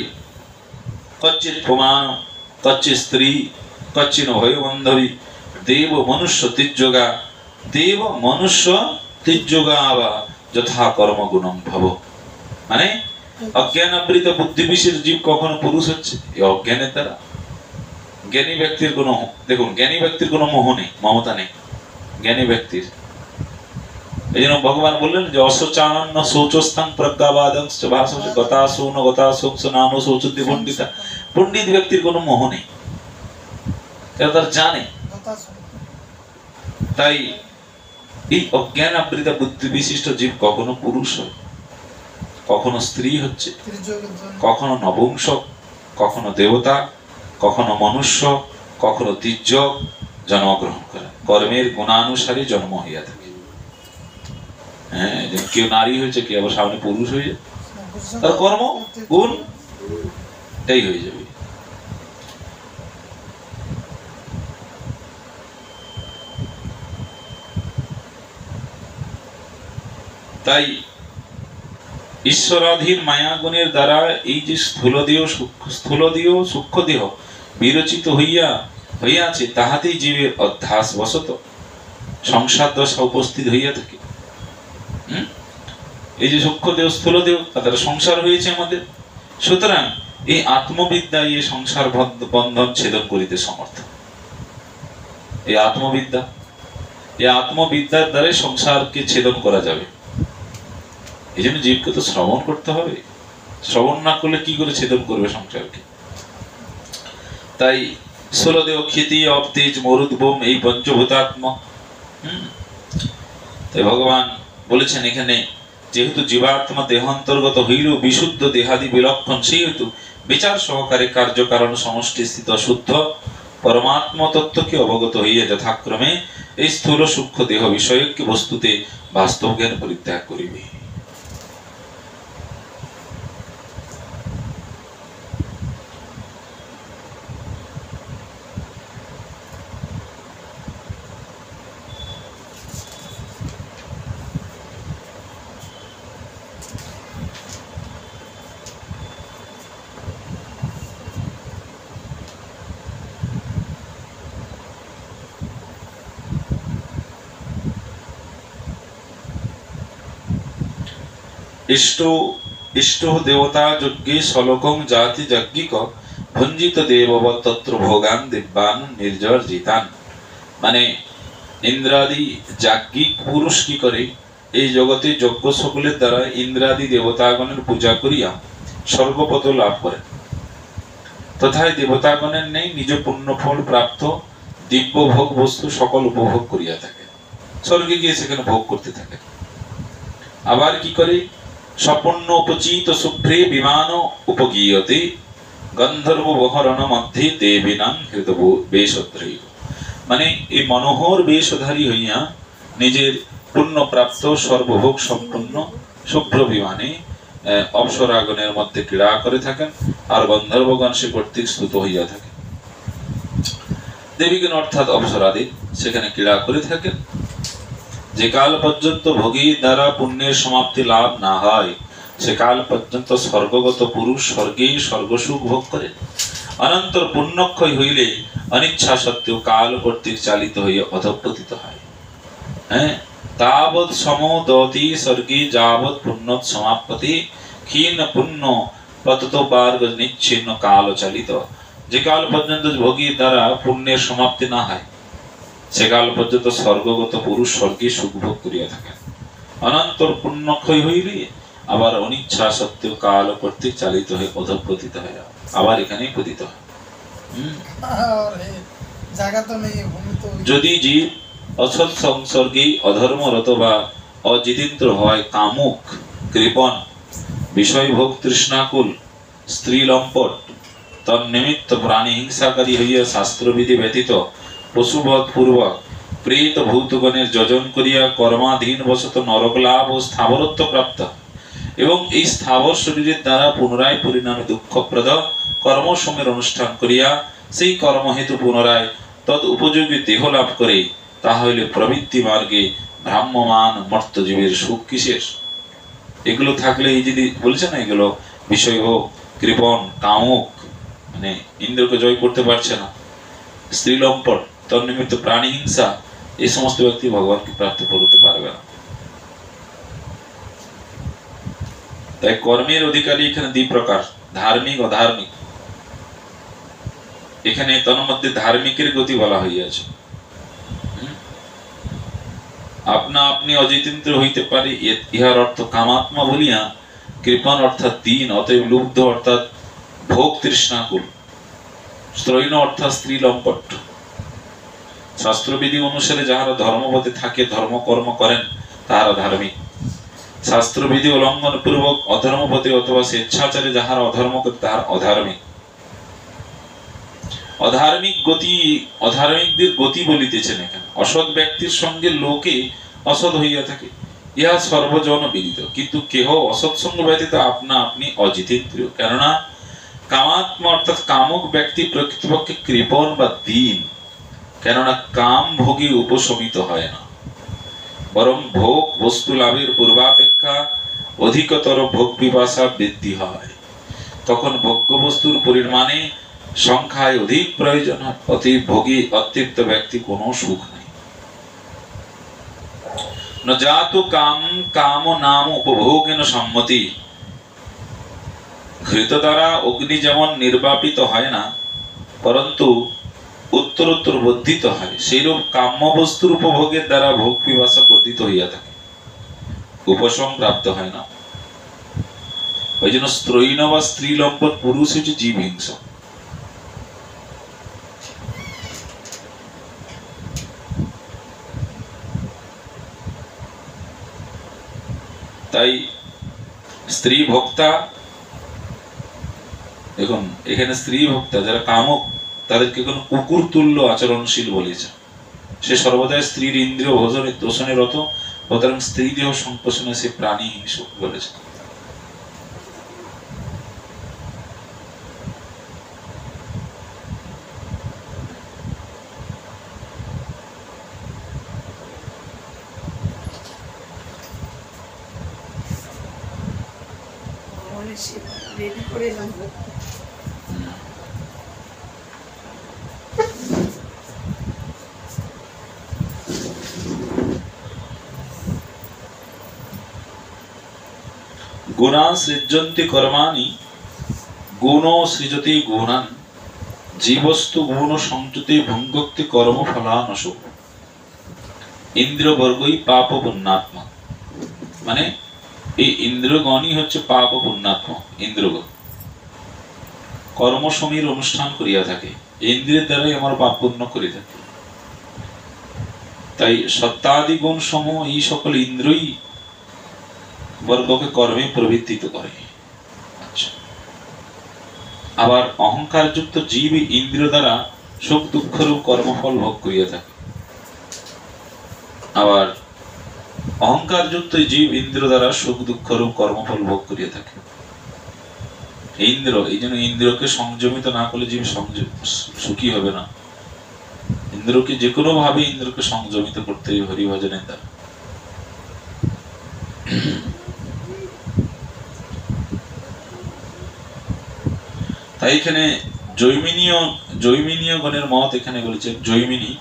কচ্চিৎ প্রমাণ, কচ্চিৎ স্ত্রী, কচ্চিন ভয় বান্ধবী, দেব মনুষ্য তির্যগা, দেব মনুষ্য তির্যগা বা যথা কর্ম গুণম ভব। মানে অজ্ঞান আবৃত বুদ্ধি বিশেষ জীব কখনো পুরুষ হচ্ছে এই অজ্ঞানের দ্বারা। জ্ঞানী ব্যক্তির কোনো, দেখুন জ্ঞানী ব্যক্তির কোনো মোহ নেই, মমতা নেই জ্ঞানী ব্যক্তির। এই জন্য ভগবান বললেন যে অশোচানন্য শৌচস্থান প্রজ্ঞাবাদংশ্চ ভাষস গতাসু ন গতাসু নাম শৌচুদ্ধি পণ্ডিতা। পণ্ডিত ব্যক্তির কোনো মোহ নেই, তারা জানে। তাই এই অজ্ঞান আবৃত বুদ্ধি বিশিষ্ট জীব কখনো পুরুষ হয়, কখনো স্ত্রী হচ্ছে, কখনো নপুংসক, কখনো দেবতা, কখনো মনুষ্য, কখনো তির্যক জন্মগ্রহণ করে। কর্মের গুণানুসারে জন্ম হইয়া থাকে। হ্যাঁ, কেউ নারী হয়েছে, কেউ আবার সামনে পুরুষ হয়ে যায়, তার কর্ম গুণ এই হয়ে যাবে। তাই ঈশ্বরাধীন মায়াগুণের দ্বারা এই যে স্থূলদেহ সূক্ষ্মদেহ বিরচিত হইয়াছে, তাহাতেই জীবের অধ্যাস বশত সংসার দশা উপস্থিত হইয়া থাকে। এই যে সূক্ষ্মদেহ স্থূলদেহ তাদের সংসার হয়েছে আমাদের। সুতরাং এই আত্মবিদ্যা এই সংসার বন্ধন ছেদন করিতে সমর্থ। এই আত্মবিদ্যার দ্বারাই সংসারকে ছেদন করা যাবে। এই জন্য জীবকে তো শ্রবণ করতে হবে, শ্রবণ না করলে কি করে ছেদন করবে সংসারকে। তাই স্থূলদেহ ক্ষিতি অবতেজ মরুদ্ভূম এই পঞ্চভূতাত্ম। তাই ভগবান বলেছেন এখানে, যেহেতু জীবাত্মা দেহান্তর্গত হইলেও বিশুদ্ধ দেহাদি বিলক্ষণ, সেই হেতু বিচার সহকারে কার্যকারণ সমষ্টি স্থিত শুদ্ধ পরমাত্ম তত্ত্বকে অবগত হইয়া যথাক্রমে এই স্থূল সূক্ষ্ম দেহ বিষয়ক বস্তুতে বাস্তব জ্ঞান পরিত্যাগ করিবে। इष्ट देवता यज्ञे श्लोकं जाति यज्ञिक भंजित देवव तत्र भोगान दिव्यान निर्जर्जितान। माने इंद्रादि যাজ্ঞিক পুরুষ কি করে, এই জগতে যজ্ঞ সকলের দ্বারা ইন্দ্রাদি দেবতাগণের পূজা করিয়া স্বর্গপদ লাভ করে, তথায় দেবতাগণের নেই নিজ পুণ্য ফল প্রাপ্ত দিব্য ভোগ বস্তু সকল উপভোগ করিয়া থাকে, স্বর্গে গিয়ে সেখানে ভোগ করতে থাকে। আবার কি করে, স্বপন্ন উপচিত শুভ্রে বিমান উপগীয়তে গন্ধর্ব বহরণ মধ্যে দেবিনাং হৃদ বেশদ্রী। মানে এই মনোহর বেশধারী হইয়া নিজের পুণ্য প্রাপ্ত সর্বভোগ সম্পন্ন শুভ্র বিমানে অপ্সরাগণের মধ্যে ক্রীড়া করে থাকেন, আর গন্ধর্বগণ সে কর্তৃক স্তুত হইয়া থাকে। দেবীগণ অর্থাৎ অপ্সরাদি সেখানে ক্রীড়া করে থাকেন। যে কাল পর্যন্ত ভোগী দ্বারা পুণ্যের সমাপ্তি লাভ না হয়, সে কাল পর্যন্ত স্বর্গগত পুরুষ স্বর্গেই স্বর্গসুখ ভোগ করে। অনন্তর পুণ্যক্ষয় হইলে অনিচ্ছা সত্ত্বেও কাল কর্তৃক চালিত হইয়া অধঃপতিত হয়। হ্যাঁ, তাবৎ সমোদতি স্বর্গে যাবৎ পুণ্যৎ সমাপ্তি ক্ষীণ পুণ্য পতত বার্গ নিচ্ছিন্ন কাল চালিত। যে কাল পর্যন্ত ভোগীর দ্বারা পুণ্যের সমাপ্তি না হয়, সে কাল পর্যন্ত স্বর্গগত পুরুষ স্বর্গে সুখভোগ করিয়া থাকেন। অনন্তর পুণ্যক্ষয় হইলে আবার অনিচ্ছা সত্ত্বেও কাল কর্তৃক চালিত হয়ে অধঃপতিত হয়, আবার এখানেই পতিত হয়। যদি জীব অসৎ সংসর্গে অধর্মরত বা অজিতেন্দ্র হয়, কামুক কৃপণ বিষয়ভোগ তৃষ্ণাকুল স্ত্রী লম্পট, তন্নিমিত্ত প্রাণী হিংসাকারী হইয়া শাস্ত্রবিধি ব্যতীত পশুবধ পূর্বক প্রেত ভূতগণের যজন করিয়া কর্মাধীন বশত নরক লাভ ও স্থাবরত্ব প্রাপ্ত, এবং এই স্থাবর শরীরের দ্বারা পুনরায় পরিণামে দুঃখপ্রদ কর্মসমূহের অনুষ্ঠান করিয়া সেই কর্মহেতু পুনরায় তদ উপযোগী দেহ লাভ করে, তাহা হইলে প্রবৃত্তি মার্গে ভ্রাম্যমান মর্ত্যজীবের সুখ কিসের? এগুলো থাকলে, এই যদি বলেছে না, এগুলো বিষয়ভোগ কৃপণ কামুক, মানে ইন্দ্রকে জয় করতে পারছে না, স্ত্রী লম্পট, তন্নিমিত্ত প্রাণী হিংসা, এই সমস্ত ব্যক্তি ভগবানকে প্রাপ্ত করতে পারবে না। তাই কর্মের অধিকারী এখানে দুই প্রকার, ধার্মিক অধার্মিক। এখানে তন্মধ্যে ধার্মিকের গতি বলা হইয়াছে। আপনা আপনি অজিতেন্দ্র হইতে পারে, ইহার অর্থ কামাত্মা বলিয়া, কৃপণ অর্থাৎ দীন, অতএব লুব্ধ অর্থাৎ ভোগ তৃষ্ণাকুল, স্ত্রৈণ অর্থাৎ স্ত্রী লম্পট। শাস্ত্রবিধি অনুসারে যাহারা ধর্মপথে থাকে, ধর্মকর্ম করেন, তাহারা ধার্মিক। শাস্ত্রবিধি উল্লঙ্ঘন পূর্বক অধর্মপথে অথবা স্বেচ্ছাচারে যাহারা অধর্ম করে, তাহারা অধার্মিক। অধার্মিকদের গতি বলিতেছেন এখানে। অসৎ ব্যক্তির সঙ্গে লোকে অসৎ হইয়া থাকে, ইহা সর্বজন বিদিত, কিন্তু কেহ অসৎ সঙ্গ ব্যতীত আপনা আপনি অজিতেন্দ্রিয়। কেননা কামাত্মা অর্থাৎ কামক ব্যক্তি প্রকৃতপক্ষে কৃপণ বা দীন, কেননা কাম ভোগে উপশমিত হয় না, বরং ভোগ বস্তু লাভের পূর্বাপেক্ষা অধিকতর ভোগ পিপাসা বৃদ্ধি হয়। তখন ভোগ্য বস্তুর পরিমাণে সংখ্যায় অধিক প্রয়োজন হয়, অতীব ভোগী অতৃপ্ত ব্যক্তি কোনো সুখ নেই। ন জাতু কাম কাম নাম উপভোগেন সম্মতি। ঘৃত দ্বারা অগ্নি যেমন নির্বাপিত হয় না, পরন্তু উত্তরোত্তর বর্ধিত হয়, সেইরূপ কাম্য বস্তুর উপভোগের দ্বারা ভোগ পিপাসা বর্ধিত হইয়া থাকে, উপশম প্রাপ্ত হয় না। ওই জন্য স্ত্রৈণ বা স্ত্রী লম্পট পুরুষ হচ্ছে জীব হিংসক। তাই স্ত্রী ভোক্তা, দেখুন এখানে স্ত্রী ভোক্তা যারা কামক, তাদেরকে কোন কুকুর তুল্য আচরণশীল বলেছে। সে সর্বদাই স্ত্রীর ইন্দ্রিয় ভোজনের দোষণে রত, সুতরাং স্ত্রী দেহ সংকোচনে সে প্রাণী হিংসুক বলেছে। রেডি করে এলাম। গুণা সৃজন্তি কর্মাণি, গুণো সৃজতি গুণান, জীবস্তু গুণ সংযুতি ভঙ্গক্তি কর্ম ফলানসু। ইন্দ্রবর্গই পাপ পুণ্যাত্মা, মানে এই ইন্দ্রগণই হচ্ছে পাপ পুণ্যাত্মা। ইন্দ্রগণ কর্মসমীর অনুষ্ঠান করিয়া থাকে, ইন্দ্রিয়ের দ্বারাই আমার পাপ পুণ্য করে থাকে। তাই সত্তাদি গুণ সমূহ এই সকল ইন্দ্রই বর্গকে কর্মে প্রবৃত্তিত করে। আচ্ছা, আবার অহংকার যুক্ত জীব ইন্দ্রিয় দ্বারা সুখ দুঃখরূপ কর্মফল ভোগ করিয়া থাকে। আবার অহংকার যুক্ত জীব ইন্দ্র দ্বারা সুখ দুঃখরূপ কর্মফল ভোগ করিয়া থাকে। ইন্দ্র, এই জন্য ইন্দ্রকে সংযমিত না করলে জীব সুখী হবে না। ইন্দ্রকে যে কোনো ভাবে ইন্দ্রকে সংযমিত করতে হরিভজনের দ্বারা। তাই এখানে জৈমিনীয় গণের মত এখানে বলেছে, জৈমিনী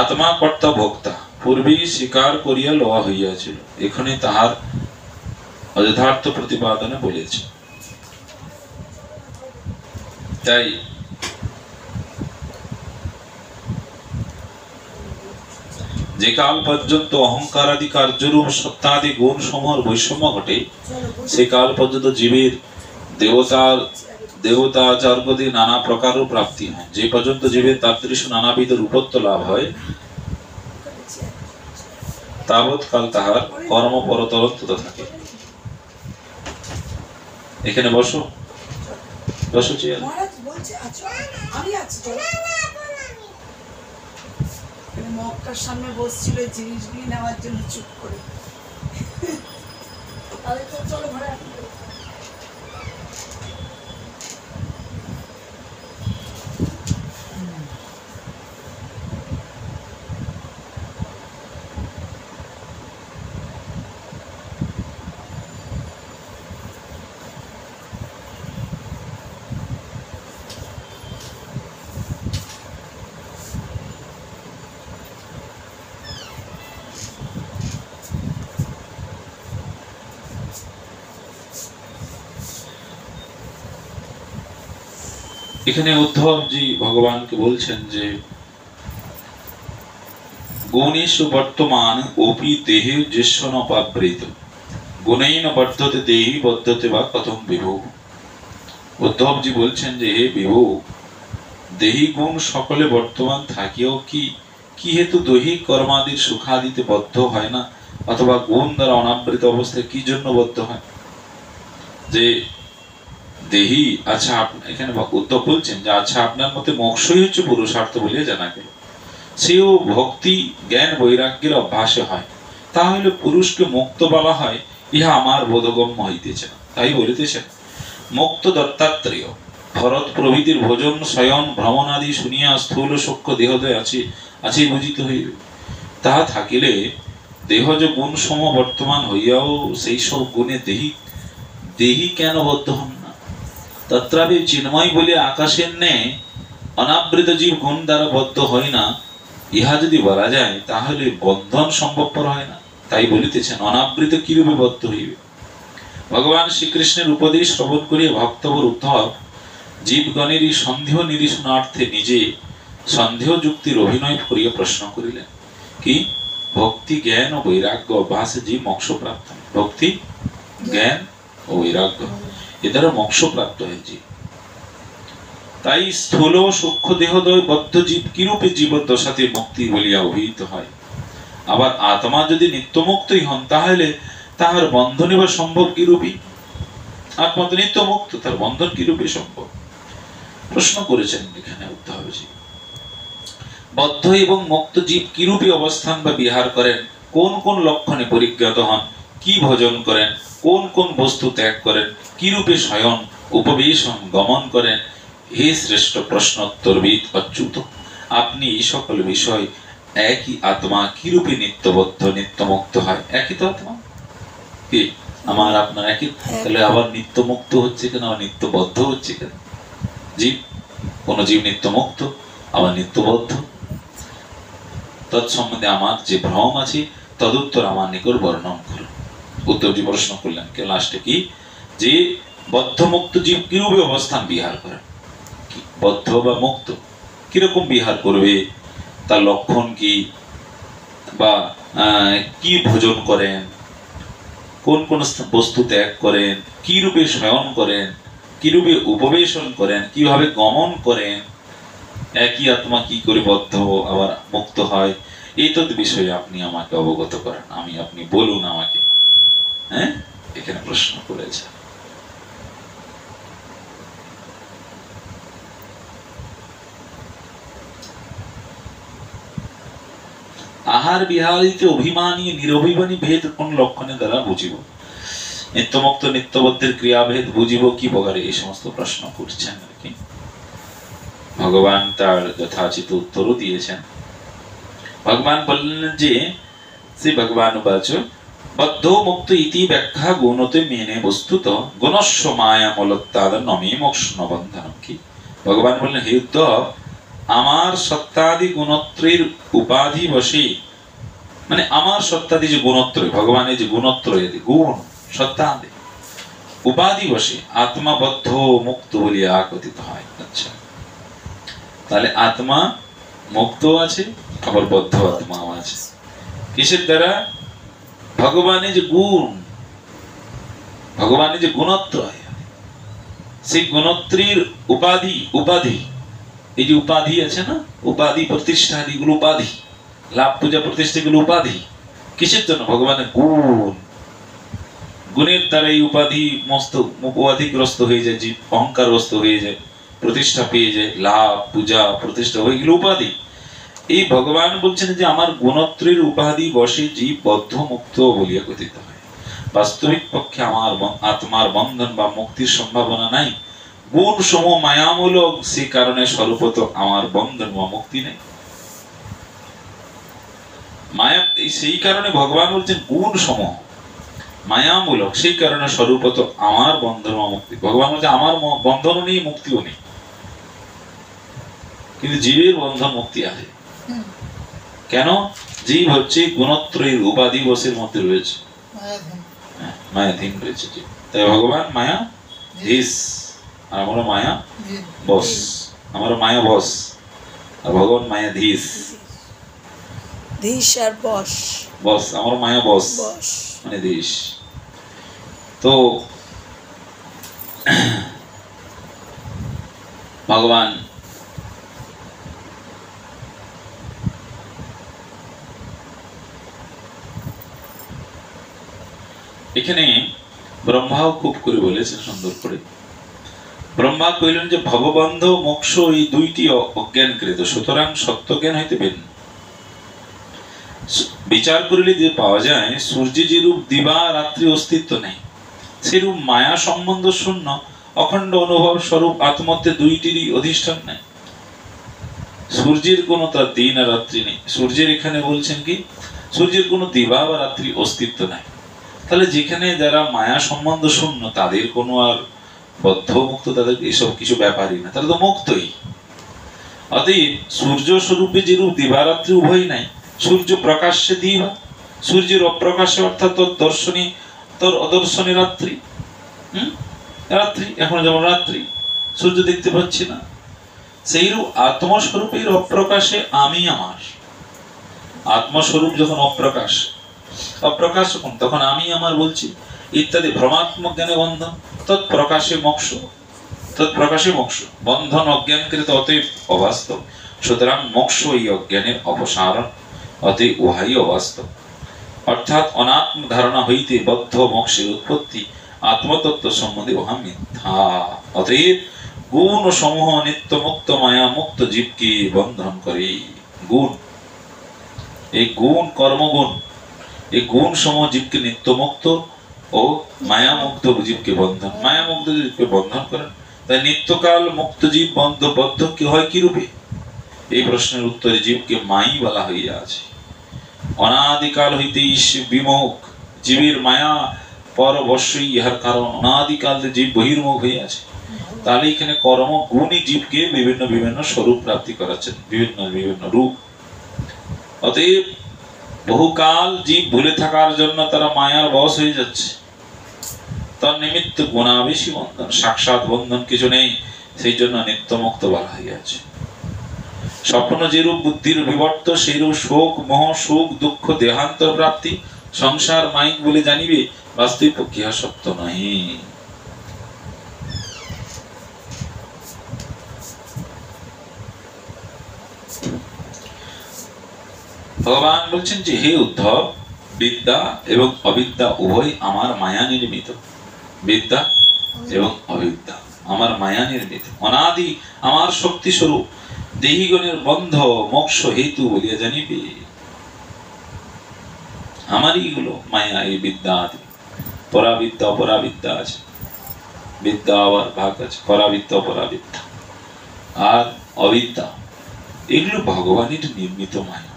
আত্মা কর্তা ভোক্তা পূর্বেই স্বীকার করিয়া লওয়া হইয়াছিল, এখানে তাহার অযথার্থ প্রতিপাদনে বলেছে। তাই যে কাল পর্যন্ত অহংকারাদি কার্যরূপ সত্তাদি গুণ সমূহের বৈষম্য ঘটে, সে কাল পর্যন্ত জীবের দেবতাচার্যদি নানা প্রকার প্রাপ্তি হয়। যে পর্যন্ত জীবের তাদৃশ নানাবিধ রূপত্ব লাভ হয়, তাবৎ কাল তাহার কর্ম পরতরত্ব থাকে। এখানে বসো, বসো চেয়ার। মক্কার সামনে বসছিল জিনিসগুলি নেওয়ার জন্য চুপ করে। তাহলে তো চলো ঘরে। এখানে উদ্ধবজি ভগবানকে বলছেন যে গুণেষু বর্তমান ওপি দেহে যেস্বন পাবৃত গুণেন বর্ধতে দেহি বদ্ধতে বা কথম বিভু। উদ্ধবজি বলছেন যে হে বিভু, দেহি গুণ সকলে বর্তমান থাকিও কি হেতু দৈহিক কর্মাদির সুখাদিতে বদ্ধ হয় না, অথবা গুণ দ্বারা অনাবৃত অবস্থায় কি জন্য বদ্ধ হয়? যে দেহি, আচ্ছা এখানে উদ্ধব বলছেন যে আচ্ছা আপনার মতে মোক্ষই হচ্ছে পুরুষার্থ বলে জানা গেল, সেও ভক্তি জ্ঞান বৈরাগ্যের অভ্যাসে হয়, তাহলে পুরুষকে মুক্ত বলা হয় ইহা আমার বোধগম্য হইতেছে না। তাই বলিতেছেন মুক্ত দত্তাত্রেয় ভরত প্রভৃতির ভোজন শয়ন ভ্রমণ আদি শুনিয়া স্থূল সূক্ষ্ম দেহদয় আছে বুঝিতে হইবে। তাহা থাকিলে দেহজ গুণ সম বর্তমান হইয়াও সেই সব গুণে দেহি কেন বদ্ধ হন না? তত্রাপি চিন্ময় বলে আকাশের ন্যায় অনাবৃত জীব গুণ দ্বারা বদ্ধ হয় না, ইহা যদি বলা যায় তাহলে বন্ধন সম্ভবপর হয় না। তাই বলিতেছেন অনাবৃত কিরূপে বদ্ধ হইবে? ভগবান শ্রীকৃষ্ণের উপদেশ শ্রবণ করিয়া ভক্তবর উদ্ধব জীবগণের এই সন্দেহ নিরসনার্থে নিজে সন্দেহ যুক্তির অভিনয় করিয়া প্রশ্ন করিলেন কি ভক্তি জ্ঞান ও বৈরাগ্য অভ্যাসে জীব মোক্ষ প্রাপ্ত। ভক্তি জ্ঞান ও বৈরাগ্য এ দ্বারা মোক্ষ প্রাপ্ত হয়েছে। তাই স্থূল সূক্ষ্ম দেহদয় বদ্ধ জীব কিরূপে জীবদ্দশাতে মুক্তি বলিয়া অভিহিত হয়? আবার আত্মা যদি নিত্যমুক্তই হন তাহলে তাহার বন্ধনে বা সম্ভব কিরূপে? আত্মা তো নিত্য মুক্ত, তার বন্ধন কিরূপে সম্ভব? প্রশ্ন করেছেন এখানে উদ্ধবজি। বদ্ধ এবং মুক্ত জীব কিরূপে অবস্থান বা বিহার করেন, কোন কোন লক্ষণে পরিজ্ঞাত হন, কি ভোজন করেন, কোন কোন বস্তু ত্যাগ করেন, কিরূপে শয়ন উপবেশন গমন করেন, হে শ্রেষ্ঠ প্রশ্নোত্তরবিদ অচ্যুত, আপনি এই সকল বিষয় একই আত্মা কিরূপে নিত্যবদ্ধ নিত্যমুক্ত হয়? একই তো আত্মা, কি আমার আপনার একই? তাহলে আবার নিত্যমুক্ত হচ্ছে কেন, আবার নিত্যবদ্ধ হচ্ছে কেন? জীব, কোন জীব নিত্যমুক্ত আবার নিত্যবদ্ধ? তৎসম্বন্ধে আমার যে ভ্রম আছে তদুত্তর আমার নিকট বর্ণন করুন। উদ্ধবজি প্রশ্ন করলেন কে লাস্টে কি যে বদ্ধ মুক্ত জীব কিরূপে অবস্থান বিহার করেন, বদ্ধ বা মুক্ত কিরকম বিহার করবে, তার লক্ষণ কি, বা কি ভোজন করেন, কোন কোন বস্তু ত্যাগ করেন, কি রূপে শয়ন করেন, কি রূপে উপবেশন করেন, কিভাবে গমন করেন, একই আত্মা কি করে বদ্ধ আবার মুক্ত হয়, এই তো বিষয়ে আপনি আমাকে অবগত করেন, আপনি বলুন আমাকে। হ্যাঁ, এখানে প্রশ্ন করেছে। আহার বিহারিতে অভিমানী নিরভিমানী ভেদ কোন লক্ষণের দ্বারা বুঝিব, নিত্যমুক্ত নিত্যবদ্ধের ক্রিয়াভেদ বুঝিব কি প্রকারে, এই সমস্ত প্রশ্ন করছেন আর কি। ভগবান তার যথাচিত উত্তরও দিয়েছেন। ভগবান বললেন যে শ্রী ভগবান বাচ বদ্ধ মুক্ত ইতি ব্যাখ্যা গুণতে মেনে বস্তুত গুণস্ব মায়া মলত্তাদ নমে মোক্ষ বন্ধন। কি ভগবান বললেন হে উদ্ধব, আমার সত্তাদি গুণত্রের উপাধি বসে, মানে আমার সত্তাদি যে গুণত্রয়, ভগবানের যে গুণত্রয় গুণ সত্তাদি উপাধি বসে আত্মা বদ্ধ মুক্ত বলিয়া কথিত হয়। আচ্ছা, তাহলে আত্মা মুক্ত আছে আবার বদ্ধ আত্মাও আছে। কিসের দ্বারা? ভগবানের যে গুণ, ভগবানের যে গুণত্রয়, সেই গুণত্রীর উপাধি এই যে উপাধি আছে না, উপাধি প্রতিষ্ঠা এগুলো উপাধি, লাভ পূজা প্রতিষ্ঠা এগুলো উপাধি। কিসের জন্য? ভগবানের গুণ, গুণের দ্বারা এই উপাধিগ্রস্ত হয়ে যায়, জীব অহংকারগ্রস্ত হয়ে যায়, প্রতিষ্ঠা পেয়ে যায়, লাভ পূজা প্রতিষ্ঠা হয়ে গেল উপাধি। এই ভগবান বলছেন যে আমার গুণত্রের উপাধি বসে জীব বদ্ধ মুক্ত বলিয়া কথিত হয়। বাস্তবিক পক্ষে আমার আত্মার বন্ধন বা মুক্তির সম্ভাবনা নাই, গুণ সম মায়ামূলক, সে কারণে স্বরূপত আমার বন্ধন বা মুক্তি নেই। মায়া, সেই কারণে ভগবান বলছেন গুণ সম মায়ামূলক, সেই কারণে স্বরূপত আমার বন্ধন বা মুক্তি। ভগবান বলছে আমার বন্ধনও নেই মুক্তিও নেই, কিন্তু জীবের বন্ধন মুক্তি আছে। কেন? জীব হচ্ছে গুণত্রয়ের উপাধি বসের মধ্যে রয়েছে, মায়াধীন রয়েছে জীব। তাই ভগবান মায়া ধীস, আর আমরা মায়া বস। আমরা মায়া বস আর ভগবান মায়াধীশ। ধীশ আর বস। বস, আমার মায়া বস মানে ধীশ। তো ভগবান এখানে ব্রহ্মাও খুব করে বলেছেন সুন্দর করে। ব্রহ্মা কইলেন যে ভববন্ধ মোক্ষ এই দুইটি অজ্ঞানকৃত, সুতরাং সত্য জ্ঞান হইতে ভিন্ন। বিচার করিলে যে পাওয়া যায় সূর্যে যেরূপ দিবা রাত্রি অস্তিত্ব নেই, সেরূপ মায়া সম্বন্ধ শূন্য অখণ্ড অনুভব স্বরূপ আত্মত্বে দুইটিরই অধিষ্ঠান নেই। সূর্যের কোনো তার দিন আর রাত্রি নেই। সূর্যের এখানে বলছেন কি সূর্যের কোনো দিবা বা রাত্রি অস্তিত্ব নাই। তাহলে যেখানে যারা মায়া সম্বন্ধ শূন্য তাদের কোনো আর বদ্ধ মুক্ত, তাদের এসব কিছু ব্যাপারই না, তারা তো মুক্তই। অতএব সূর্য স্বরূপে যেরূপ দিবারাত্রি উভয় নাই, সূর্য প্রকাশ্যে দিবা, সূর্যের অপ্রকাশে অর্থাৎ তোর দর্শনী তোর অদর্শনী রাত্রি। রাত্রি এখন যেমন রাত্রি, সূর্য দেখতে পাচ্ছি না, সেইরূপ আত্মস্বরূপের অপ্রকাশে আমি আমার। আত্মস্বরূপ যখন অপ্রকাশ অপ্রকাশ তখন আমি আমার বলছি ইত্যাদি ভ্রমাত্মক জ্ঞানে বন্ধন, তৎপ্রকাশে মোক্ষ, তৎপ্রকাশে মোক্ষ। বন্ধন অজ্ঞানকৃত, অতএব অবাস্তব। সুতরাং মোক্ষ এই অজ্ঞানের অপসারণ, অতএব উহাই অবাস্তব। অর্থাৎ অনাত্ম ধারণা হইতে বদ্ধ মোক্ষের উৎপত্তি, আত্মতত্ত্ব সম্বন্ধে উহা মিথ্যা। অতএব গুণ সমূহ নিত্য মুক্ত মায়া মুক্ত জীবকে বন্ধন করে। গুণ, এই গুণ কর্মগুণ, এই গুণ সমূহ জীবকে নিত্য মুক্ত ও মায়া মুক্ত জীবকে বন্ধন, মায়া মুক্ত জীবকে বন্ধন করেন। তাই নিত্যকাল মুক্ত জীব বদ্ধ কি হয় কি রূপে? এই প্রশ্নের উত্তরে জীবকে মাই বলা হইয়া আছে। অনাদিকাল হইতে বিমুখ জীবের মায়া পরবশ্যই ইহার কারণ। অনাদিকাল জীব বহির্মুখ হইয়াছে। তাহলে এখানে কর্ম গুণই জীবকে বিভিন্ন বিভিন্ন স্বরূপ প্রাপ্তি করাচ্ছেন, বিভিন্ন বিভিন্ন রূপ। অতএব বহুকাল জীব ভুলে থাকার জন্য তারা মায়ার বশ হয়ে যাচ্ছে। তার নিমিত্ত গুণাবেশী বন্ধন, সাক্ষাৎ বন্ধন কিছু নেই, সেই জন্য নিত্য মুক্ত বলা হইয়াছে। স্বপ্ন যেরূপ বুদ্ধির বিবর্ত, সেইরূপ শোক মোহ সুখ দুঃখ দেহান্তর প্রাপ্তি সংসার মাইক বলে জানিবে, বাস্তবিক পক্ষে ইহা সত্য নহি। ভগবান বলছেন যে হে উদ্ধব, বিদ্যা এবং অবিদ্যা উভয় আমার মায়া নির্মিত। বিদ্যা এবং অবিদ্যা আমার মায়া নির্মিত, অনাদি আমার শক্তি স্বরূপ, দেহিগণের বন্ধ মোক্ষ হেতু বলিয়া জানিবে। আমারই গুলো মায়া, এই বিদ্যা আদি। পরাবিদ্যা অপরাবিদ্যা আছে, বিদ্যা আবার ভাগ আছে, পরাবিদ্যা অপরাবিদ্যা আর অবিদ্যা, এগুলো ভগবানের নির্মিত মায়া।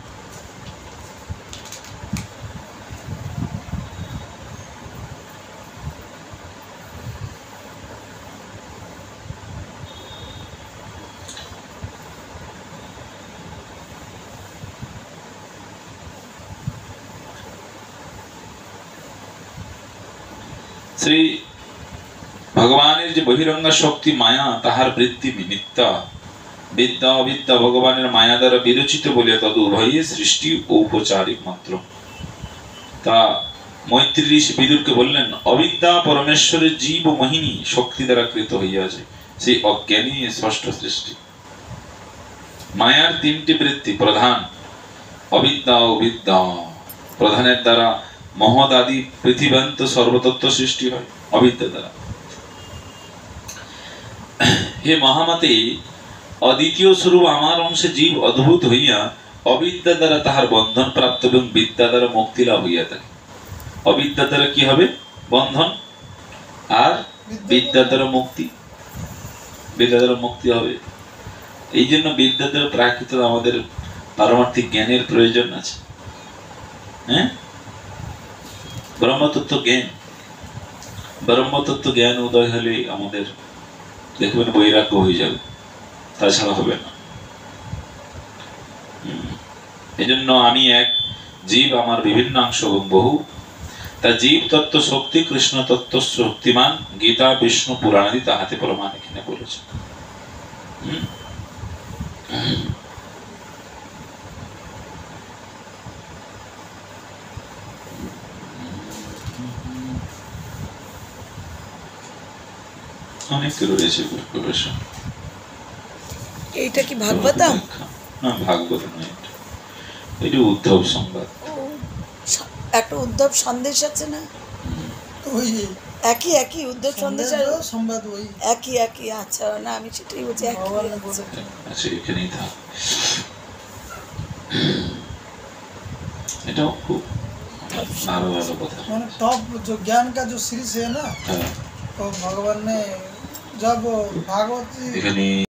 শ্রী ভগবানের যে বহিরঙ্গ শক্তি মায়া, তাহার বৃত্তি নিত্যা। বিদ্যা অবিদ্যা ভগবানের মায়া দ্বারা বিরচিত বলিয়া তদ উভয়ে সৃষ্টি ঔপচারিক মাত্র। তা মৈত্রী ঋষি বিদুরকে বললেন, অবিদ্যা পরমেশ্বরের জীব ও মোহিনী শক্তি দ্বারা কৃত হইয়াছে, সেই অজ্ঞানী ষষ্ঠ সৃষ্টি। মায়ার তিনটি বৃত্তি প্রধান, অবিদ্যা ও বিদ্যা। প্রধানের দ্বারা মহৎ আদি পৃথিবান্ত সর্বতত্ত্ব সৃষ্টি হয়, অবিদ্যা দ্বারা। হে মহামতে, অদ্বিতীয় স্বরূপ আমার অংশে জীব অদ্ভুত হইয়া অবিদ্যা দ্বারা তাহার বন্ধন প্রাপ্ত এবং বিদ্যা দ্বারা মুক্তি লাভ হইয়া থাকে। অবিদ্যা দ্বারা কি হবে? বন্ধন, আর বিদ্যা দ্বারা মুক্তি। বিদ্যা দ্বারা মুক্তি হবে। এই জন্য বিদ্যা দ্বারা প্রাকৃত আমাদের পারমার্থিক জ্ঞানের প্রয়োজন আছে। হ্যাঁ, ব্রহ্মতত্ত্ব জ্ঞান, ব্রহ্মতত্ত্ব জ্ঞান উদয় হলে আমাদের দেখবেন বৈরাগ্য হয়ে যাবে, তাছাড়া হবে না। এই জন্য আমি এক জীব, আমার বিভিন্ন অংশ এবং বহু তা জীব তত্ত্ব শক্তি, কৃষ্ণ তত্ত্ব শক্তিমান, গীতা বিষ্ণু পুরাণাদি তাহাতে প্রমাণ এখানে বলেছে। অনেক রয়েছে গবেষণা। এইটা কি ভাগবতম? না, ভাগবত নয়, এটি উদ্ধব সংবাদ। একটা উদ্ধব সন্দেশ আছে না, ওই একই একই উদ্ধব সন্দেশ আর সংবাদ ওই একই। আচ্ছা, না আমি সেটাই বলছি, একই আছে। আচ্ছা, এখানেই থাক। এটাও খুব ভালো ভালো কথা। मैंने टॉप जो ज्ञान का जो सीरीज है ना, হ্যাঁ, तो भगवान ने जब भागवत এখানে